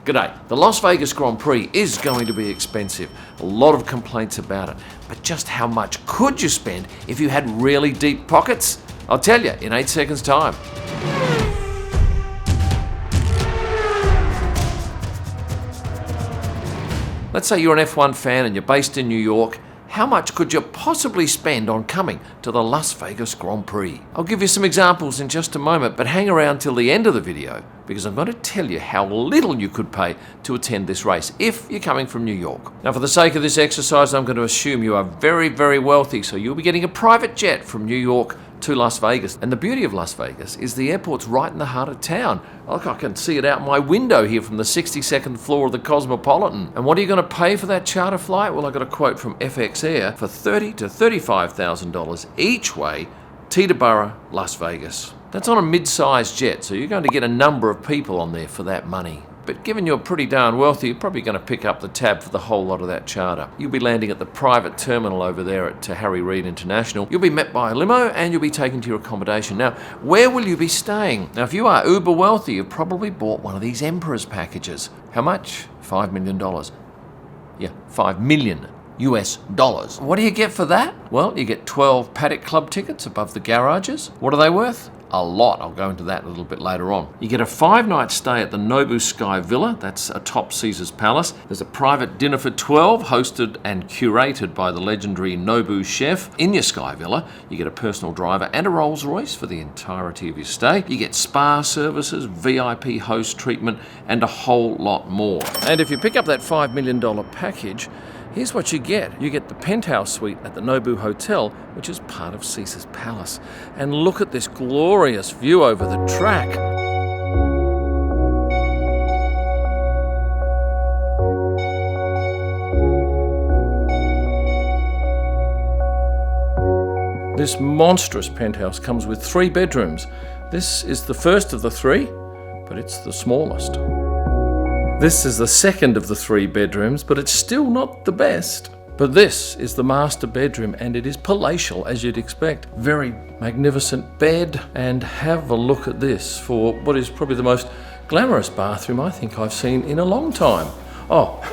G'day. The Las Vegas Grand Prix is going to be expensive. A lot of complaints about it. But just how much could you spend if you had really deep pockets? I'll tell you in 8 seconds' time. Let's say you're an F1 fan and you're based in New York. How much could you possibly spend on coming to the Las Vegas Grand Prix? I'll give you some examples in just a moment, but hang around till the end of the video because I'm going to tell you how little you could pay to attend this race if you're coming from New York. Now, for the sake of this exercise, I'm going to assume you are very, very wealthy, so you'll be getting a private jet from New York to Las Vegas. And the beauty of Las Vegas is the airport's right in the heart of town. Look, I can see it out my window here from the 62nd floor of the Cosmopolitan. And what are you going to pay for that charter flight? Well, I got a quote from FX Air for $30,000 to $35,000 each way, Teterboro, Las Vegas. That's on a mid-sized jet, so you're going to get a number of people on there for that money. But given you're pretty darn wealthy, you're probably going to pick up the tab for the whole lot of that charter. You'll be landing at the private terminal over there at Harry Reid International. You'll be met by a limo and you'll be taken to your accommodation. Now, where will you be staying? Now, if you are uber wealthy, you've probably bought one of these Emperor's packages. How much? $5 million. Yeah, $5 million. US dollars. What do you get for that? Well, you get 12 Paddock Club tickets above the garages. What are they worth? A lot. I'll go into that a little bit later on. You get a 5-night stay at the Nobu Sky Villa. That's atop Caesar's Palace. There's a private dinner for 12, hosted and curated by the legendary Nobu chef. In your Sky Villa, you get a personal driver and a Rolls Royce for the entirety of your stay. You get spa services, VIP host treatment, and a whole lot more. And if you pick up that $5 million package, here's what you get. You get the Penthouse Suite at the Nobu Hotel, which is part of Caesar's Palace. And look at this glorious view over the track. This monstrous penthouse comes with 3 bedrooms. This is the first of the 3, but it's the smallest. This is the second of the 3 bedrooms, but it's still not the best. But this is the master bedroom, and it is palatial as you'd expect. Very magnificent bed, and have a look at this for what is probably the most glamorous bathroom I think I've seen in a long time. Oh,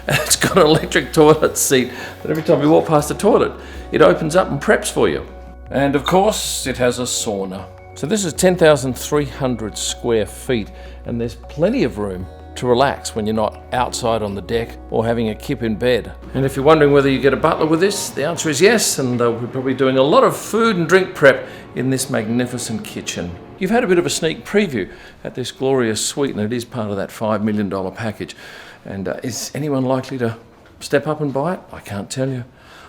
and it's got an electric toilet seat that every time you walk past the toilet, it opens up and preps for you. And of course, it has a sauna. So this is 10,300 square feet, and there's plenty of room to relax when you're not outside on the deck or having a kip in bed. And if you're wondering whether you get a butler with this, the answer is yes, and we're probably doing a lot of food and drink prep in this magnificent kitchen. You've had a bit of a sneak preview at this glorious suite, and it is part of that $5 million package. And is anyone likely to step up and buy it? I can't tell you.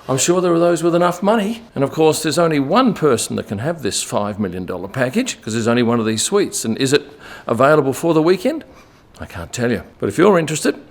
I'm sure there are those with enough money. And of course, there's only one person that can have this $5 million package because there's only one of these suites. And is it available for the weekend? I can't tell you. But if you're interested,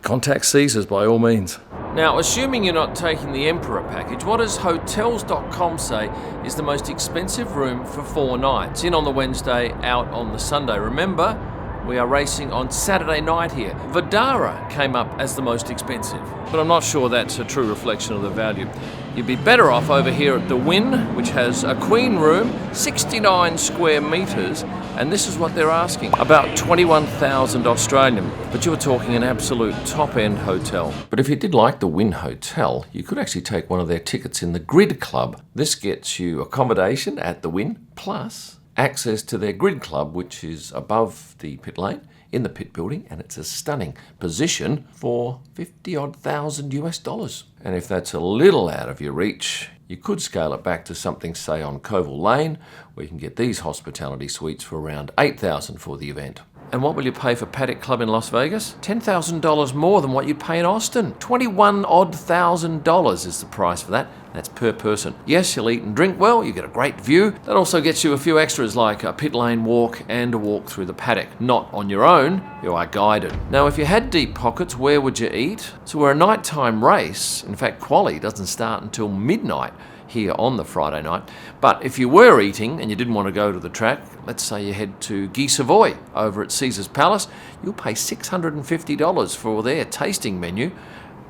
contact Caesars by all means. Now, assuming you're not taking the Emperor package, what does Hotels.com say is the most expensive room for 4 nights? In on the Wednesday, out on the Sunday. Remember, we are racing on Saturday night here. Vidara came up as the most expensive, but I'm not sure that's a true reflection of the value. You'd be better off over here at the Wynn, which has a queen room, 69 square metres, and this is what they're asking, about 21,000 Australian, but you're talking an absolute top-end hotel. But if you did like the Wynn Hotel, you could actually take one of their tickets in the Grid Club. This gets you accommodation at the Wynn, plus access to their Grid Club, which is above the pit lane in the pit building, and it's a stunning position for 50-odd thousand US dollars. And if that's a little out of your reach, you could scale it back to something, say, on Coval Lane, where you can get these hospitality suites for around $8,000 for the event. And what will you pay for Paddock Club in Las Vegas? $10,000 more than what you'd pay in Austin. $21,000 is the price for that. That's per person. Yes, you'll eat and drink well, you get a great view. That also gets you a few extras like a pit lane walk and a walk through the paddock. Not on your own, you are guided. Now, if you had deep pockets, where would you eat? So we're a nighttime race. In fact, quali doesn't start until midnight here on the Friday night. But if you were eating and you didn't want to go to the track, let's say you head to Guy Savoy over at Caesar's Palace, you'll pay $650 for their tasting menu.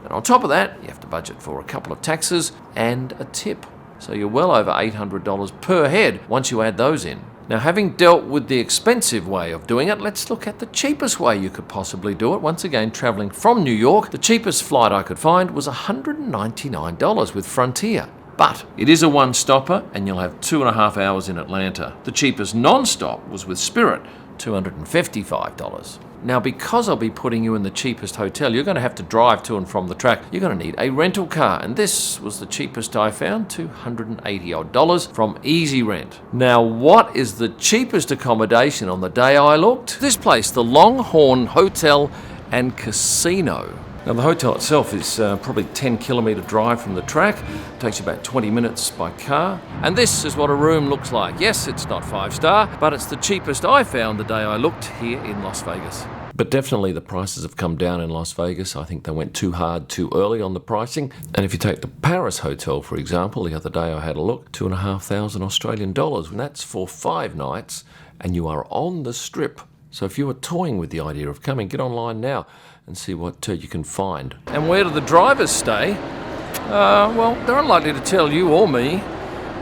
And on top of that, you have to budget for a couple of taxes and a tip. So you're well over $800 per head once you add those in. Now, having dealt with the expensive way of doing it, let's look at the cheapest way you could possibly do it. Once again, travelling from New York, the cheapest flight I could find was $199 with Frontier. But it is a one-stopper and you'll have 2.5 hours in Atlanta. The cheapest non-stop was with Spirit, $255. Now, because I'll be putting you in the cheapest hotel, you're going to have to drive to and from the track. You're going to need a rental car, and this was the cheapest I found, $280 from Easy Rent. Now, what is the cheapest accommodation on the day I looked? This place, the Longhorn Hotel and Casino. Now, the hotel itself is probably 10-kilometre drive from the track. It takes you about 20 minutes by car. And this is what a room looks like. Yes, it's not 5-star, but it's the cheapest I found the day I looked here in Las Vegas. But definitely the prices have come down in Las Vegas. I think they went too hard too early on the pricing. And if you take the Paris Hotel, for example, the other day I had a look, 2,500 Australian dollars, and that's for 5 nights, and you are on the Strip. So if you are toying with the idea of coming, get online now and see what you can find. And where do the drivers stay? Well, they're unlikely to tell you or me,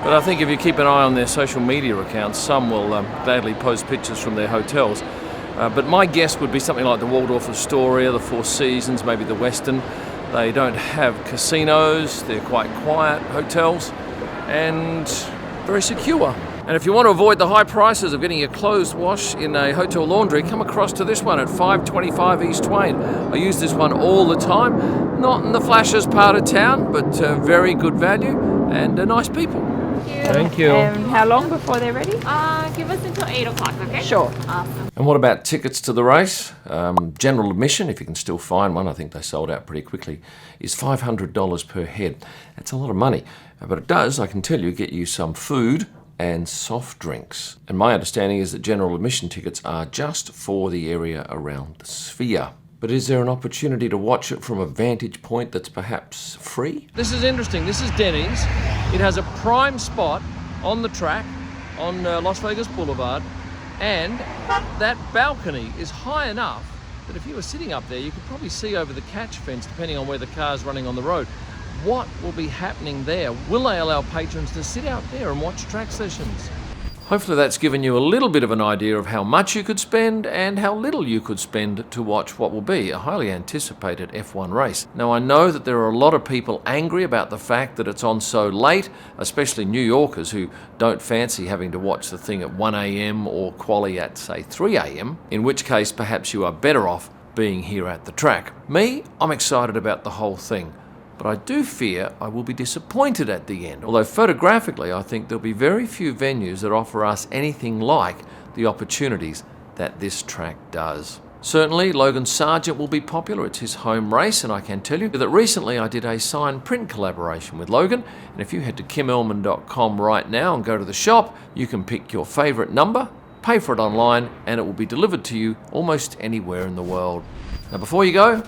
but I think if you keep an eye on their social media accounts, some will gladly post pictures from their hotels. But my guess would be something like the Waldorf Astoria, the Four Seasons, maybe the Westin. They don't have casinos, they're quite quiet hotels, and very secure. And if you want to avoid the high prices of getting your clothes washed in a hotel laundry, come across to this one at 525 East Twain. I use this one all the time. Not in the flashiest part of town, but very good value and nice people. Thank you. How long before they're ready? Give us until 8 o'clock, okay? Sure. Awesome. And what about tickets to the race? General admission, if you can still find one, I think they sold out pretty quickly, is $500 per head. That's a lot of money, but it does, I can tell you, get you some food and soft drinks. And my understanding is that general admission tickets are just for the area around the Sphere. But is there an opportunity to watch it from a vantage point that's perhaps free? This is interesting. This is Dennys. It has a prime spot on the track on Las Vegas Boulevard, and that balcony is high enough that if you were sitting up there, you could probably see over the catch fence, depending on where the car's running on the road. What will be happening there? Will they allow patrons to sit out there and watch track sessions? Hopefully that's given you a little bit of an idea of how much you could spend and how little you could spend to watch what will be a highly anticipated F1 race. Now, I know that there are a lot of people angry about the fact that it's on so late, especially New Yorkers who don't fancy having to watch the thing at 1 a.m. or quali at, say, 3 a.m., in which case perhaps you are better off being here at the track. Me, I'm excited about the whole thing. But I do fear I will be disappointed at the end. Although photographically, I think there'll be very few venues that offer us anything like the opportunities that this track does. Certainly, Logan Sargent will be popular. It's his home race, and I can tell you that recently I did a signed print collaboration with Logan, and if you head to kimelman.com right now and go to the shop, you can pick your favourite number, pay for it online, and it will be delivered to you almost anywhere in the world. Now, before you go,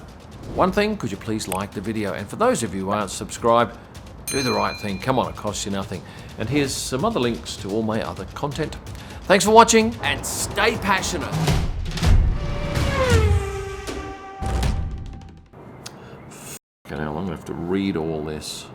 one thing, could you please like the video? And for those of you who aren't subscribed, do the right thing. Come on, it costs you nothing. And here's some other links to all my other content. Thanks for watching, and stay passionate. How long do I have to read all this?